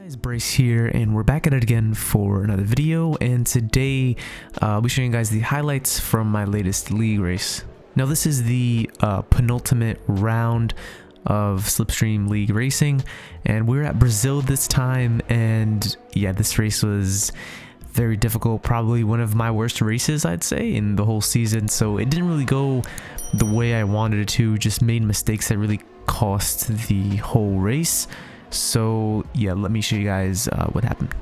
Guys, Brace here, and we're back at it again for another video. And today I'll be showing you guys the highlights from my latest league race. Now this is the penultimate round of Slipstream League racing, and we're at Brazil this time. And yeah, this race was very difficult, probably one of my worst races I'd say in the whole season. So it didn't really go the way I wanted it to, just made mistakes that really cost the whole race. So yeah, let me show you guys what happened.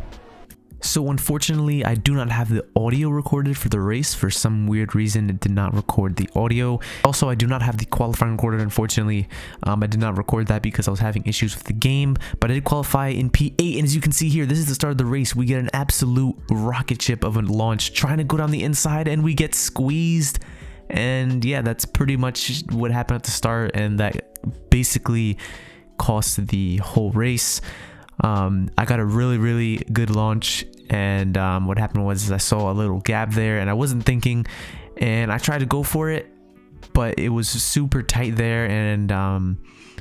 So unfortunately, I do not have the audio recorded for the race. For some weird reason, it did not record the audio. Also, I do not have the qualifying recorded, unfortunately. I did not record that because I was having issues with the game, but I did qualify in P8. And as you can see here, this is the start of the race. We get an absolute rocket ship of a launch trying to go down the inside, and we get squeezed. And yeah, that's pretty much what happened at the start, and that basically cost the whole race. I got a really good launch, and what happened was I saw a little gap there and I wasn't thinking, and I tried to go for it, but it was super tight there, and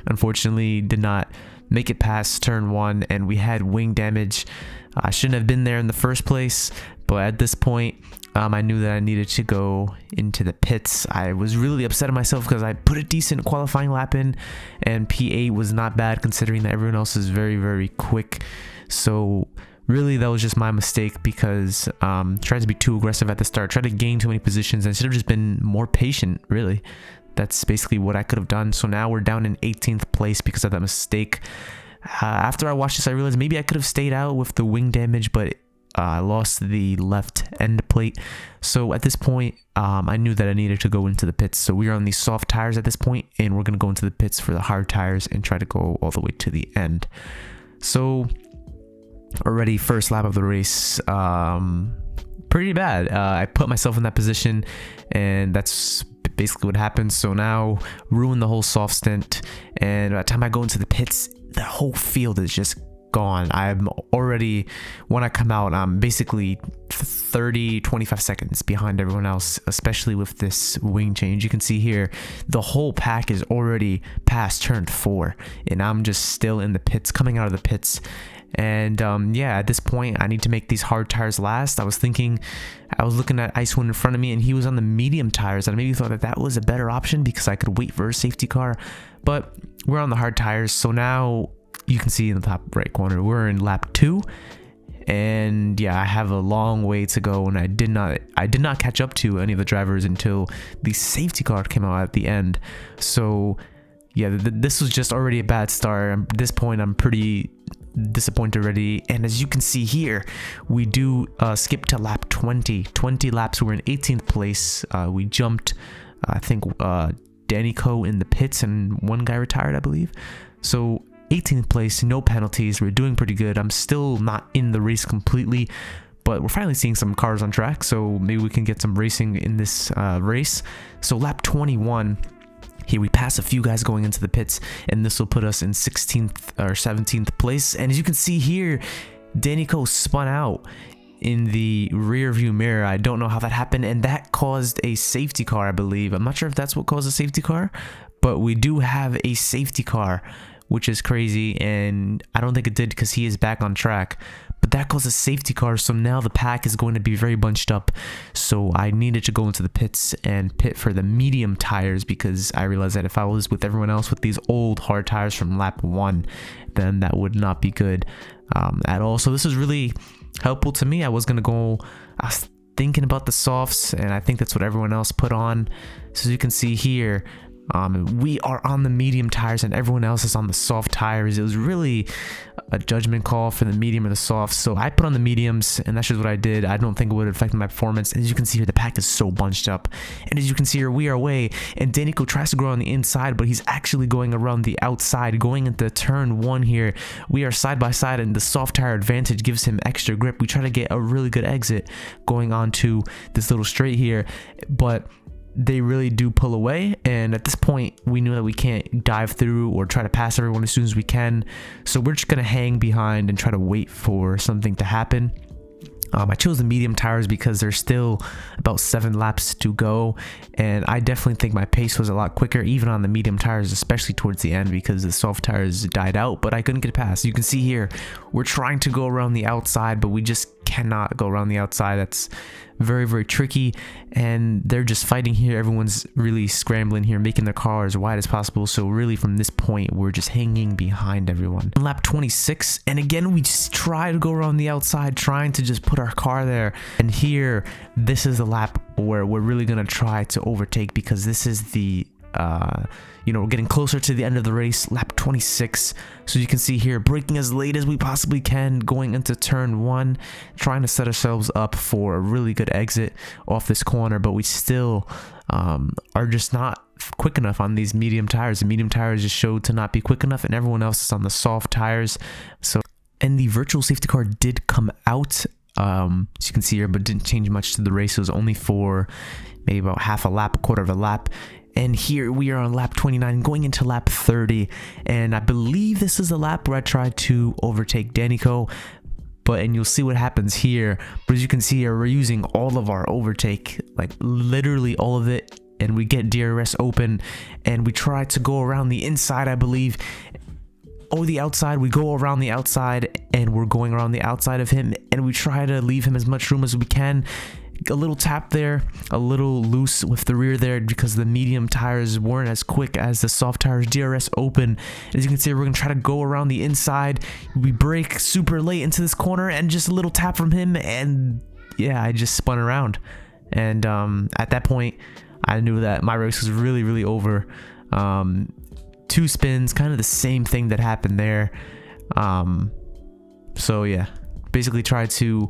unfortunately did not make it past turn one, and we had wing damage. I shouldn't have been there in the first place, but at this point I knew that I needed to go into the pits. I was really upset at myself because I put a decent qualifying lap in, and P8 was not bad considering that everyone else is very quick. So really that was just my mistake, because tried to be too aggressive at the start, tried to gain too many positions, and should have just been more patient. Really, that's basically what I could have done. So now we're down in 18th place because of that mistake. After I watched this, I realized maybe I could have stayed out with the wing damage, but I lost the left end plate. So at this point, I knew that I needed to go into the pits. So we are on these soft tires at this point, and we're going to go into the pits for the hard tires and try to go all the way to the end. So already first lap of the race, pretty bad. I put myself in that position, and that's basically what happened. So now ruined the whole soft stint, and by the time I go into the pits, the whole field is just gone. I'm already, when I come out, I'm basically 25 seconds behind everyone else, especially with this wing change. You can see here the whole pack is already past turn 4, and I'm just still in the pits, coming out of the pits. And yeah, at this point I need to make these hard tires last. I was looking at Icewind in front of me, and he was on the medium tires, and I maybe thought that that was a better option because I could wait for a safety car, but we're on the hard tires. So now you can see in the top right corner we're in lap 2, and yeah, I have a long way to go, and I did not catch up to any of the drivers until the safety car came out at the end. So yeah, this was just already a bad start. At this point I'm pretty disappointed already, and as you can see here, we do skip to lap 20 laps. We're in 18th place. We jumped I think Danny Coe in the pits, and one guy retired, I believe. So 18th place, no penalties. We're doing pretty good. I'm still not in the race completely, but we're finally seeing some cars on track, so maybe we can get some racing in this race. So lap 21, here we pass a few guys going into the pits, and this will put us in 16th or 17th place. And as you can see here, Danny Coe spun out in the rear view mirror. I don't know how that happened, and that caused a safety car, I believe. I'm not sure if that's what caused a safety car, but we do have a safety car, which is crazy, and I don't think it did because he is back on track. But that caused a safety car, so now the pack is going to be very bunched up. So I needed to go into the pits and pit for the medium tires, because I realized that if I was with everyone else with these old hard tires from lap 1, then that would not be good at all. So this is really helpful to me. I was thinking about the softs, and I think that's what everyone else put on. So as you can see here, we are on the medium tires and everyone else is on the soft tires. It was really a judgment call for the medium or the soft, so I put on the mediums, and that's just what I did. I don't think it would have affected my performance. As you can see here, the pack is so bunched up, and as you can see here, we are away, and Danny Coe tries to go on the inside, but he's actually going around the outside, going into turn 1 here. We are side by side, and the soft tire advantage gives him extra grip. We try to get a really good exit going onto this little straight here, but they really do pull away, and at this point we knew that we can't dive through or try to pass everyone as soon as we can, so we're just gonna hang behind and try to wait for something to happen. I chose the medium tires because there's still about 7 laps to go, and I definitely think my pace was a lot quicker even on the medium tires, especially towards the end because the soft tires died out, but I couldn't get past. You can see here we're trying to go around the outside, but we just cannot go around the outside. That's very, very tricky, and they're just fighting here. Everyone's really scrambling here, making their car as wide as possible. So really from this point we're just hanging behind everyone. Lap 26, and again we just try to go around the outside, trying to just put our car there. And here, this is the lap where we're really gonna try to overtake, because this is the you know, we're getting closer to the end of the race. Lap 26, so you can see here, braking as late as we possibly can, going into turn 1, trying to set ourselves up for a really good exit off this corner, but we still are just not quick enough on these medium tires. The medium tires just showed to not be quick enough, and everyone else is on the soft tires. So, and the virtual safety car did come out, as you can see here, but didn't change much to the race. It was only for maybe about half a lap, a quarter of a lap. And here we are on lap 29, going into lap 30, and I believe this is the lap where I tried to overtake Danico, and you'll see what happens here. But as you can see here, we're using all of our overtake, like literally all of it, and we get DRS open, and we try to go around the inside, I believe, or the outside. We go around the outside, and we're going around the outside of him, and we try to leave him as much room as we can. A little tap there, a little loose with the rear there because the medium tires weren't as quick as the soft tires. DRS open. As you can see, we're gonna try to go around the inside. We brake super late into this corner, and just a little tap from him, and yeah, I just spun around. And at that point, I knew that my race was really, really over. 2 spins, kind of the same thing that happened there. So yeah, basically tried to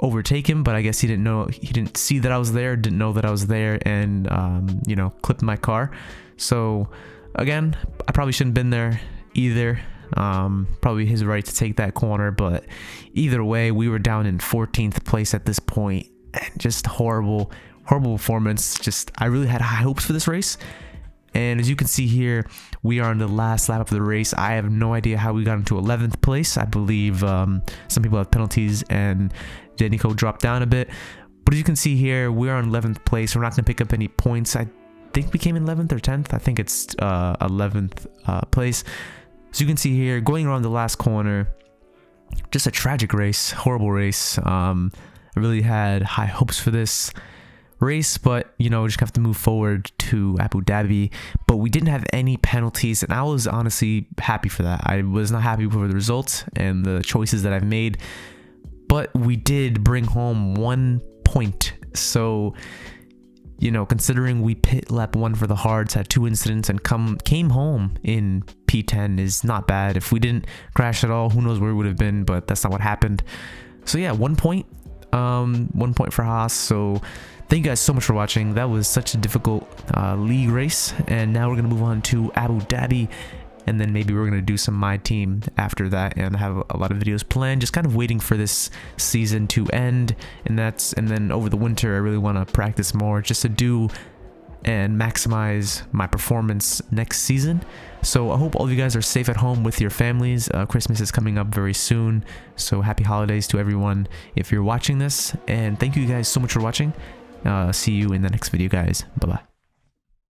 overtake him, but I guess he didn't see that I was there, didn't know that I was there, and you know, clipped my car. So again, I probably shouldn't have been there either. Probably his right to take that corner, but either way, we were down in 14th place at this point, and just horrible performance. Just, I really had high hopes for this race. And as you can see here, we are on the last lap of the race. I have no idea how we got into 11th place. I believe some people have penalties, and Danico dropped down a bit. But as you can see here, we are on 11th place. We're not going to pick up any points. I think we came in 11th or 10th. I think it's 11th place. So you can see here, going around the last corner, just a tragic race, horrible race. I really had high hopes for this race, but you know, just have to move forward to Abu Dhabi. But we didn't have any penalties, and I was honestly happy for that. I was not happy with the results and the choices that I've made, but we did bring home 1 point. So, you know, considering we pit lap 1 for the hards, had 2 incidents, and came home in P10 is not bad. If we didn't crash at all, who knows where we would have been, but that's not what happened. So yeah, 1 point. 1 point for Haas. So thank you guys so much for watching. That was such a difficult league race, and now we're gonna move on to Abu Dhabi, and then maybe we're gonna do some My Team after that, and have a lot of videos planned. Just kind of waiting for this season to end, and then over the winter I really want to practice more, just to do and maximize my performance next season. So I hope all of you guys are safe at home with your families. Christmas is coming up very soon, so happy holidays to everyone if you're watching this, and thank you guys so much for watching. See you in the next video, guys. Bye bye.